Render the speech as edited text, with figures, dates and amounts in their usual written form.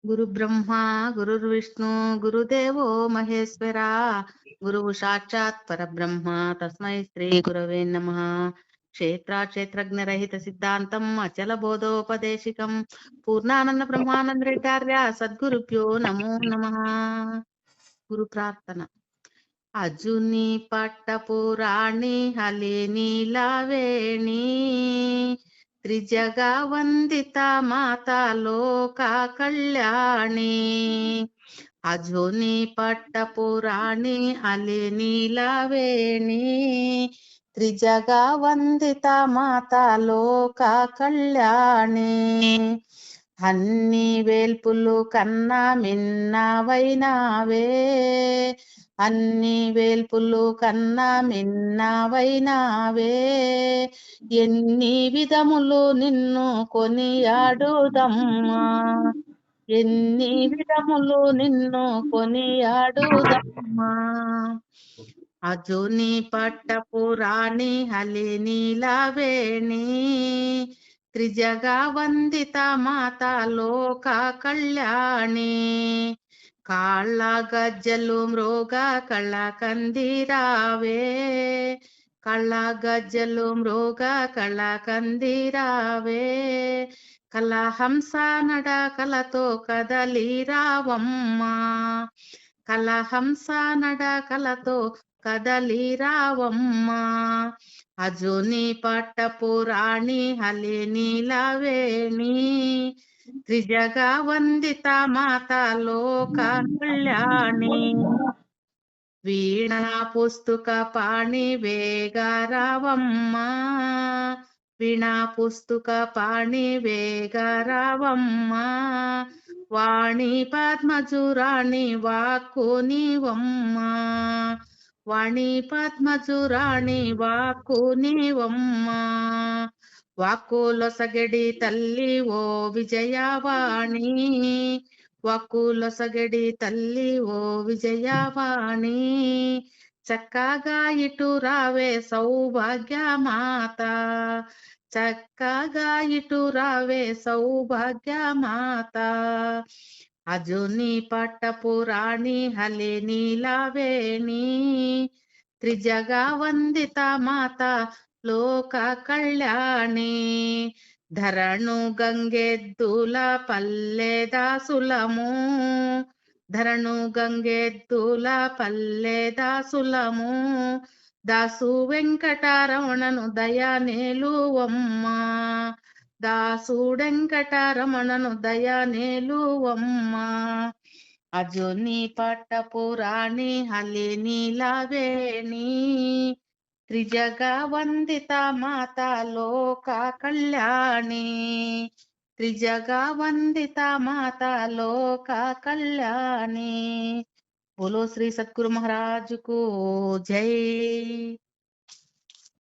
గురు బ్రహ్మ గురుర్విష్ణు గురుదేవో మహేశ్వర గురువు సాక్షాత్ పరబ్రహ్మ తస్మై శ్రీ గురవే నమః. క్షేత్రజ్ఞరహిత సిద్ధాంతం అచల బోధోపదేశికం పూర్ణానంద బ్రహ్మానంద రెడ్డార్య సద్గురుభ్యో నమో నమః. గురు ప్రార్థన. అజుని పట్టపురాణి హలి నీలవేణి త్రిజగ వందిత మాత లోక కళ్యాణి. అజుని పట్టపురాణి హలి నీలవేణి త్రిజగ వందిత మాత లోక కళ్యాణి. అన్ని వేల్పులు కన్నా మిన్నవైనావే, అన్ని వేల్పులు కన్నా మిన్నవైనావే, ఎన్ని విధములు నిన్ను కొనియాడుదమ్మా, ఎన్ని విధములు నిన్ను కొనియాడుదమ్మా. అజుని పట్టపురాణి హలి నీలవేణి త్రిజగ వందిత మాత లోక కళ్యాణి. కాళ్ళ గజ్జలు మృగ కళ్ళ కందిరావే, కళ్ళ గజ్జలు మృగ కళ్ళ కందిరావే, కళ హంస నడ కలతో కదలిరావమ్మా, కళ హంస నడ కలతో కదలిరావమ్మా. అజుని పట్టపురాణి హలి నీలవేణి త్రిజగ వందిత మాత లోక కళ్యాణి. వీణా పుస్తక పాణి వేగరావమ్మా, వీణా పుస్తక పాణి వేగరావమ్మా, వాణి పద్మజురాణి వాక్కు నీవమ్మా, వాణి పద్మజురాణి వాక్కు నీవమ్మా. వాక్కులొసగడి తల్లి ఓ విజయవాణి, వాక్కులొసగడి తల్లి ఓ విజయవాణి, చక్కగా ఇటు రావే సౌభాగ్యమాత, చక్కగా ఇటు రావే సౌభాగ్యమాత. అజుని పట్టపురాణి హలి నీలవేణి త్రిజగ వందిత మాత లోక కళ్యాణి. ధరణు గంగెద్దుల పల్లె దాసులము, ధరణు గంగెద్దుల పల్లె దాసులము, దాసు వెంకటరమణను దయనేలువమ్మా, దాసు వెంకటరమణను దయనేలువమ్మా. అజుని పట్టపురాణి హలి నీలవేణి త్రిజగ వందిత మాత లోక కళ్యాణి, త్రిజగ వందిత మాత లోక కళ్యాణి. బోలో శ్రీ సద్గురు మహారాజుకు జై.